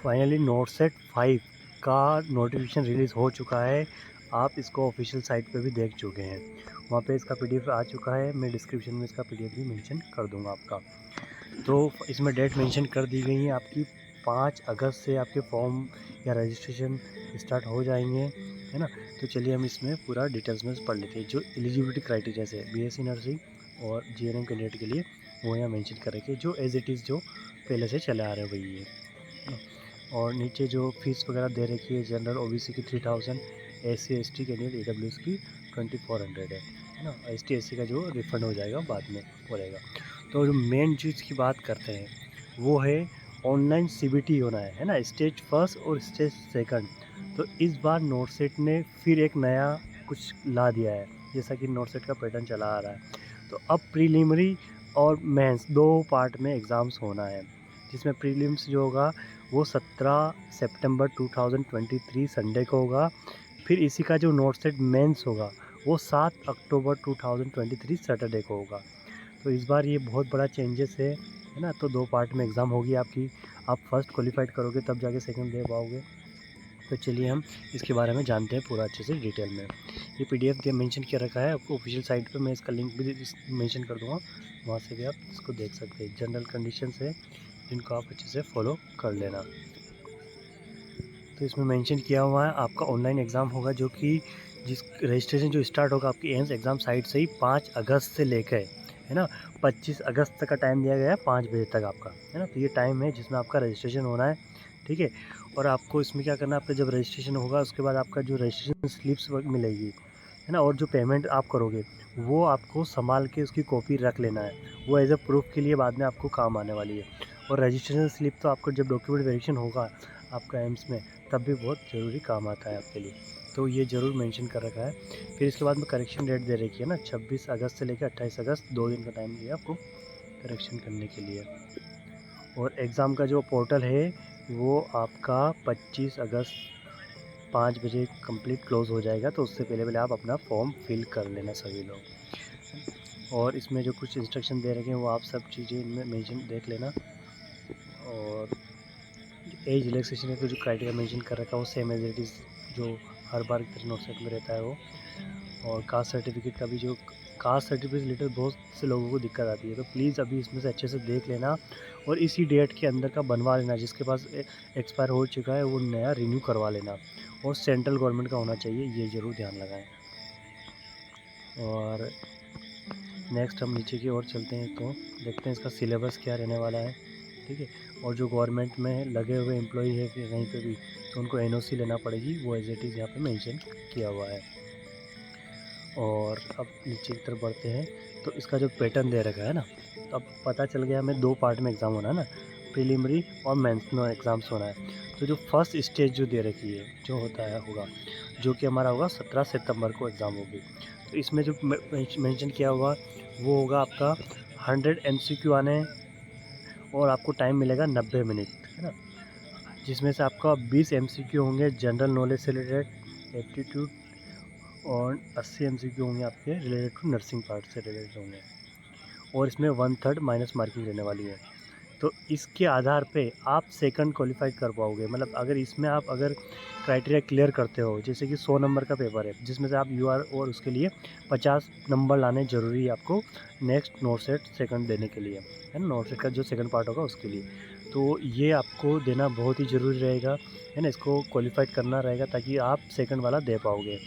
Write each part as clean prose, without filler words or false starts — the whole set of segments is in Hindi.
फाइनली नोट सेट 5 का नोटिफिकेशन रिलीज़ हो चुका है। आप इसको ऑफिशियल साइट पे भी देख चुके हैं। वहाँ पे इसका पीडीएफ आ चुका है। मैं डिस्क्रिप्शन में इसका पीडीएफ भी मेंशन कर दूँगा आपका। तो इसमें डेट मेंशन कर दी गई है आपकी 5 अगस्त से आपके फॉर्म या रजिस्ट्रेशन स्टार्ट हो जाएंगे, है ना। तो चलिए हम इसमें पूरा डिटेल्स में पढ़ लेते हैं। जो एलिजिबिलिटी क्राइटेरिया है बीएससी नर्सिंग और जीएनएम कैंडिडेट के लिए वो यहाँ मेंशन कर रखे जो एज इट इज़ जो पहले से चले आ रहे हैं वही है ना। और नीचे जो फीस वगैरह दे रखी है जनरल ओबीसी की 3000, एससी एसटी कैंडिडेट ईडब्ल्यूएस की 2400 है ना। एसटी एससी का जो रिफंड हो जाएगा बाद में हो रहेगा। तो जो मेन चीज़ की बात करते हैं वो है ऑनलाइन सीबीटी होना है ना, स्टेज फर्स्ट और स्टेज सेकंड। तो इस बार नोटसेट ने फिर एक नया कुछ ला दिया है, जैसा कि नोटसेट का पैटर्न चला आ रहा है। तो अब प्रीलिमिनरी और मेंस दो पार्ट में एग्ज़ाम्स होना है, जिसमें प्रीलिम्स जो होगा वो 17 सितंबर 2023 संडे को होगा। फिर इसी का जो नोटसेट मेंस होगा वो 7 अक्टूबर 2023 सैटरडे को होगा। तो इस बार ये बहुत बड़ा चेंजेस है ना। तो दो पार्ट में एग्ज़ाम होगी आपकी। आप फर्स्ट क्वालिफाइड करोगे तब जाके सेकंड दे पाओगे। तो चलिए हम इसके बारे में जानते हैं पूरा अच्छे से डिटेल में। ये पीडीएफ दिया मेंशन किया रखा है आपको ऑफिशियल साइट पे। मैं इसका लिंक भी मेंशन कर दूँगा, वहाँ से भी आप इसको देख सकते हैं। जनरल कंडीशंस है जिनको आप अच्छे से फॉलो कर लेना। तो इसमें मेंशन किया हुआ है आपका ऑनलाइन एग्ज़ाम होगा, जो कि जिस रजिस्ट्रेशन जो स्टार्ट होगा आपकी एम्स एग्ज़ाम साइट से ही 5 अगस्त से लेकर, है ना, 25 अगस्त तक का टाइम दिया गया है 5 बजे तक आपका, है ना। तो ये टाइम है जिसमें आपका रजिस्ट्रेशन होना है, ठीक है। और आपको इसमें क्या करना है, आपका जब रजिस्ट्रेशन होगा उसके बाद आपका जो रजिस्ट्रेशन स्लिप्स मिलेगी, है ना, और जो पेमेंट आप करोगे वो आपको संभाल के उसकी कॉपी रख लेना है। वो एज अ प्रूफ के लिए बाद में आपको काम आने वाली है। और रजिस्ट्रेशन स्लिप तो आपको जब डॉक्यूमेंट वेरिफिकेशन होगा आपका एम्स में तब भी बहुत ज़रूरी काम आता है आपके लिए। तो ये ज़रूर मेंशन कर रखा है। फिर इसके बाद में करेक्शन डेट दे रखी है ना, 26 अगस्त से लेकर 28 अगस्त 2 दिन का टाइम दिया आपको करेक्शन करने के लिए। और एग्ज़ाम का जो पोर्टल है वो आपका 25 अगस्त 5 बजे कंप्लीट क्लोज़ हो जाएगा। तो उससे पहले पहले आप अपना फॉर्म फिल कर लेना सभी लोग। और इसमें जो कुछ इंस्ट्रक्शन दे रखे हैं वो आप सब चीज़ें इनमें मेंशन देख लेना। और एज रिलैक्सेशन का जो क्राइटेरिया मेंशन कर रखा है वो सेम एज इट इज़ जो हर बार की तरह नोटसेट में रहता है वो। और कास्ट सर्टिफिकेट का भी जो कास्ट सर्टिफिकेट रिलेटेड बहुत से लोगों को दिक्कत आती है, तो प्लीज़ अभी इसमें से अच्छे से देख लेना और इसी डेट के अंदर का बनवा लेना। जिसके पास एक्सपायर हो चुका है वो नया रिन्यू करवा लेना। और सेंट्रल गवर्नमेंट का होना चाहिए, ये ज़रूर ध्यान लगाएं। और नेक्स्ट हम नीचे की ओर चलते हैं तो देखते हैं इसका सिलेबस क्या रहने वाला है, ठीक है। और जो गवर्नमेंट में लगे हुए एम्प्लॉई है कि कहीं पे भी, तो उनको एनओसी लेना पड़ेगी, वो एज इट इज़ यहाँ पे मेंशन किया हुआ है। और अब नीचे की तरफ बढ़ते हैं तो इसका जो पैटर्न दे रखा है ना, तो अब पता चल गया हमें दो पार्ट में एग्ज़ाम होना है ना, प्रीलिमिनरी और मेंस में एग्ज़ाम्स होना है। तो जो फर्स्ट स्टेज जो दे रखी है जो होता है होगा, जो कि हमारा होगा 17 सितंबर को एग्ज़ाम होगी। तो इसमें जो मेंशन किया हुआ वो होगा आपका 100 एमसीक्यू आने हैं और आपको टाइम मिलेगा 90 मिनट, है ना। जिसमें से आपका 20 एमसीक्यू होंगे जनरल नॉलेज से रिलेटेड एप्टीट्यूड, और 80 एमसीक्यू होंगे आपके रिलेटेड टू नर्सिंग पार्ट से रिलेटेड होंगे। और इसमें 1/3 माइनस मार्किंग रहने वाली है। तो इसके आधार पे आप सेकंड क्वालिफाई कर पाओगे। मतलब अगर इसमें आप अगर क्राइटेरिया क्लियर करते हो, जैसे कि 100 नंबर का पेपर है जिसमें से आप यूआर और उसके लिए 50 नंबर लाने ज़रूरी है आपको नेक्स्ट नोट सेट सेकंड देने के लिए, है ना। नोट सेट का जो सेकंड पार्ट होगा उसके लिए, तो ये आपको देना बहुत ही ज़रूरी रहेगा, है ना। इसको क्वालिफाइड करना रहेगा ताकि आप सेकंड वाला दे पाओगे।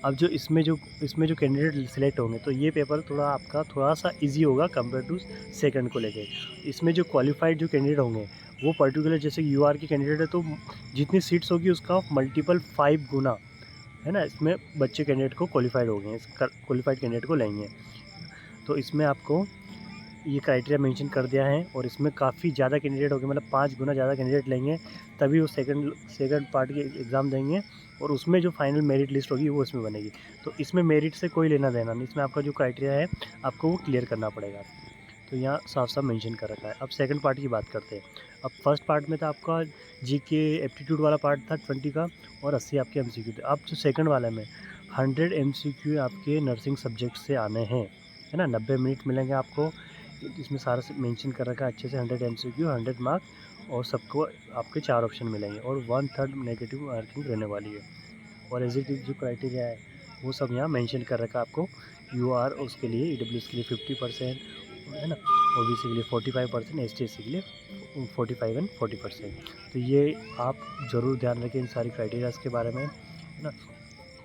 अब जो इसमें जो कैंडिडेट सिलेक्ट होंगे तो ये पेपर थोड़ा आपका थोड़ा-सा ईज़ी होगा कंपेयर टू सेकंड को लेके। इसमें जो क्वालिफ़ाइड जो कैंडिडेट होंगे वो पर्टिकुलर जैसे यूआर के कैंडिडेट है तो जितनी सीट्स होगी उसका मल्टीपल 5 गुना, है ना, इसमें बच्चे कैंडिडेट को क्वालिफ़ाइड हो गए हैं, क्वालिफ़ाइड कैंडिडेट को लेंगे। तो इसमें आपको ये क्राइटेरिया मेंशन कर दिया है और इसमें काफ़ी ज़्यादा कैंडिडेट होंगे, मतलब 5 गुना ज़्यादा कैंडिडेट लेंगे तभी वो सेकंड पार्ट की एग्ज़ाम देंगे। और उसमें जो फाइनल मेरिट लिस्ट होगी वो इसमें बनेगी। तो इसमें मेरिट से कोई लेना देना नहीं, इसमें आपका जो क्राइटेरिया है आपको वो क्लियर करना पड़ेगा। तो यहाँ साफ-साफ मेंशन कर रखा है। अब सेकंड पार्ट की बात करते हैं। अब फर्स्ट पार्ट में था आपका जीके एप्टीट्यूड वाला पार्ट था 20 का और 80 आपके एमसीक्यू थे। अब जो सेकंड वाले में 100 एमसीक्यू आपके नर्सिंग सब्जेक्ट से आने हैं, है ना। 90 मिनट मिलेंगे आपको। इसमें सारा मेंशन कर रखा है अच्छे से, 100 एमसीक्यू 100 मार्क और सबको आपके 4 ऑप्शन मिलेंगे और 1/3 नेगेटिव मार्किंग रहने वाली है। और एग्जिट जो क्राइटेरिया है वो सब यहाँ मेंशन कर रखा है आपको। यूआर उसके लिए, ईडब्ल्यूएस के लिए 50%, है ना, ओबीसी के लिए 45%, एसटी/एससी के लिए 45 एंड 40%। तो ये आप ज़रूर ध्यान रखें इन सारी क्राइटेरियाज़ के बारे में, है ना।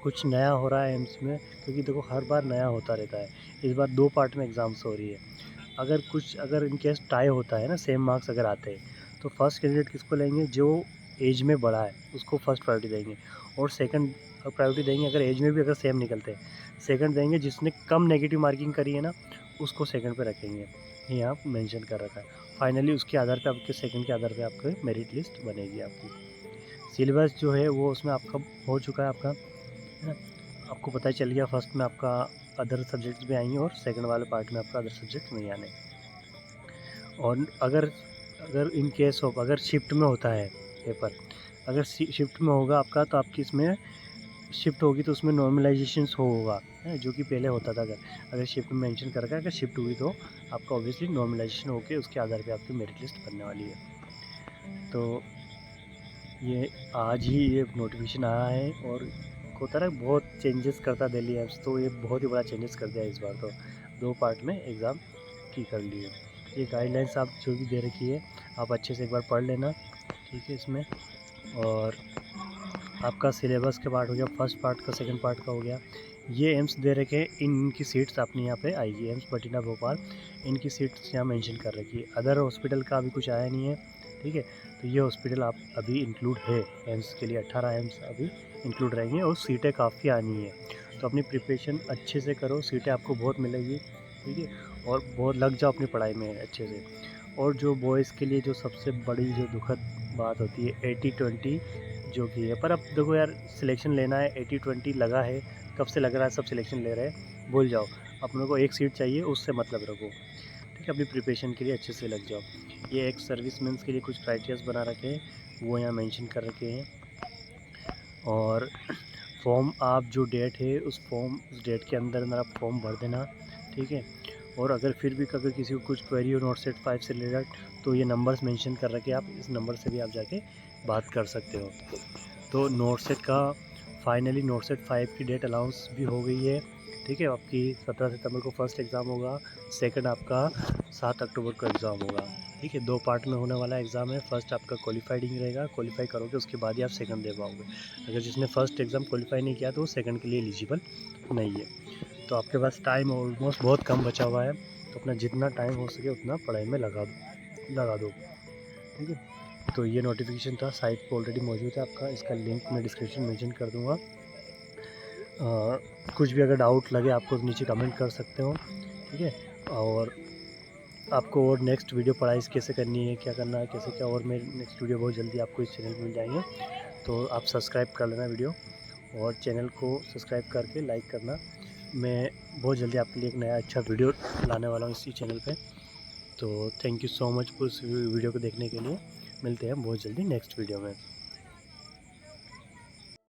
कुछ नया हो रहा है एम्स में, क्योंकि देखो हर बार नया होता रहता है। इस बार 2 पार्ट में एग्ज़ाम्स हो रही है। अगर इन केस टाई होता है ना, सेम मार्क्स अगर आते हैं, तो फर्स्ट कैंडिडेट किसको लेंगे, जो एज में बड़ा है उसको फर्स्ट प्रायोरिटी देंगे, और सेकंड प्रायोरिटी देंगे अगर एज में भी अगर सेम निकलते हैं। सेकंड देंगे जिसने कम नेगेटिव मार्किंग करी है ना, उसको सेकंड पे रखेंगे। ये यहाँ मेंशन कर रखा है। फाइनली उसके आधार पे आपके सेकंड के आधार पे आपके मेरिट लिस्ट बनेगी आपकी। सिलेबस जो है वो उसमें आपका हो चुका है आपका, है ना। आपको पता ही चल गया फर्स्ट में आपका अदर सब्जेक्ट्स भी आएंगे और सेकंड वाले पार्ट में आपका अदर सब्जेक्ट नहीं आने। और अगर अगर इन केस ऑफ अगर शिफ्ट में होता है पेपर, अगर शिफ्ट में होगा आपका, तो आपकी इसमें शिफ्ट होगी तो उसमें नॉर्मलाइजेशन होगा, है, जो कि पहले होता था। अगर शिफ्ट में मेंशन कर रखा है, अगर शिफ्ट हुई तो आपका ऑब्वियसली नॉर्मलाइजेशन होकर उसके आधार पे आपकी मेरिट लिस्ट बनने वाली है। तो ये आज ही ये नोटिफिकेशन आया है, और होता है बहुत चेंजेस करता दिल्ली एम्स, तो ये बहुत ही बड़ा चेंजेस कर दिया इस बार। तो 2 पार्ट में एग्ज़ाम की कर लिए। ये गाइडलाइंस आप जो भी दे रखी है आप अच्छे से एक बार पढ़ लेना, ठीक है इसमें। और आपका सिलेबस के पार्ट हो गया, फर्स्ट पार्ट का, सेकंड पार्ट का हो गया। ये एम्स दे रखे हैं, इनकी सीट्स अपनी यहाँ पे आएगी। एम्स बठिंडा भोपाल, इनकी सीट्स यहाँ मेंशन कर रखी है। अदर हॉस्पिटल का अभी कुछ आया नहीं है, ठीक है। तो ये हॉस्पिटल आप अभी इंक्लूड है एम्स के लिए, 18 एम्स अभी इंक्लूड रहेंगे, और सीटें काफ़ी आनी है। तो अपनी प्रिपरेशन अच्छे से करो, सीटें आपको बहुत मिलेगी, ठीक है। और बहुत लग जाओ अपनी पढ़ाई में अच्छे से। और जो बॉयज़ के लिए जो सबसे बड़ी जो दुखद बात होती है 80-20 जो कि है, पर अब देखो यार, सिलेक्शन लेना है, 80-20 लगा है, कब से लग रहा है, सब सिलेक्शन ले रहे हैं, भूल जाओ। अपनों को एक सीट चाहिए, उससे मतलब रखो, ठीक है। अपनी प्रिपरेशन के लिए अच्छे से लग जाओ। ये एक सर्विसमैन्स के लिए कुछ क्राइटेरियाज बना रखे हैं, वो यहाँ मेंशन कर रखे हैं। और फॉर्म आप जो डेट है उस डेट के अंदर आप फॉर्म भर देना, ठीक है। और अगर फिर भी अगर किसी को कुछ क्वेरी हो नोट सेट 5 से रिलेटेड, तो ये नंबर्स मेंशन कर रखे हैं, आप इस नंबर से भी आप जाके बात कर सकते हो। तो नोट सेट का फाइनली नोट सेट 5 की डेट अनाउंस भी हो गई है, ठीक है। आपकी 17 सितंबर को फर्स्ट एग्ज़ाम होगा, सेकंड आपका 7 अक्टूबर को एग्ज़ाम होगा, ठीक है। 2 पार्ट में होने वाला एग्ज़ाम है। फर्स्ट आपका क्वालिफाइडिंग रहेगा, क्वालिफाई करोगे उसके बाद ही आप सेकंड दे पाओगे। अगर जिसने फर्स्ट एग्ज़ाम क्वालिफाई नहीं किया तो वो सेकंड के लिए एलिजिबल नहीं है। तो आपके पास टाइम ऑलमोस्ट बहुत कम बचा हुआ है, तो अपना जितना टाइम हो सके उतना पढ़ाई में लगा दो, ठीक है। तो ये नोटिफिकेशन था, साइट पर ऑलरेडी मौजूद है आपका, इसका लिंक मैं डिस्क्रिप्शन मेंशन कर दूँगा। कुछ भी अगर डाउट लगे आपको तो नीचे कमेंट कर सकते हो, ठीक है। और आपको और नेक्स्ट वीडियो पढ़ाई कैसे करनी है, क्या करना है, कैसे क्या, और मेरे नेक्स्ट वीडियो बहुत जल्दी आपको इस चैनल पर मिल जाएंगे। तो आप सब्सक्राइब कर लेना वीडियो, और चैनल को सब्सक्राइब करके लाइक करना। मैं बहुत जल्दी आपके लिए एक नया अच्छा वीडियो लाने वाला हूँ इसी चैनल पे। तो थैंक यू सो मच उस वीडियो को देखने के लिए। मिलते हैं बहुत जल्दी नेक्स्ट वीडियो में।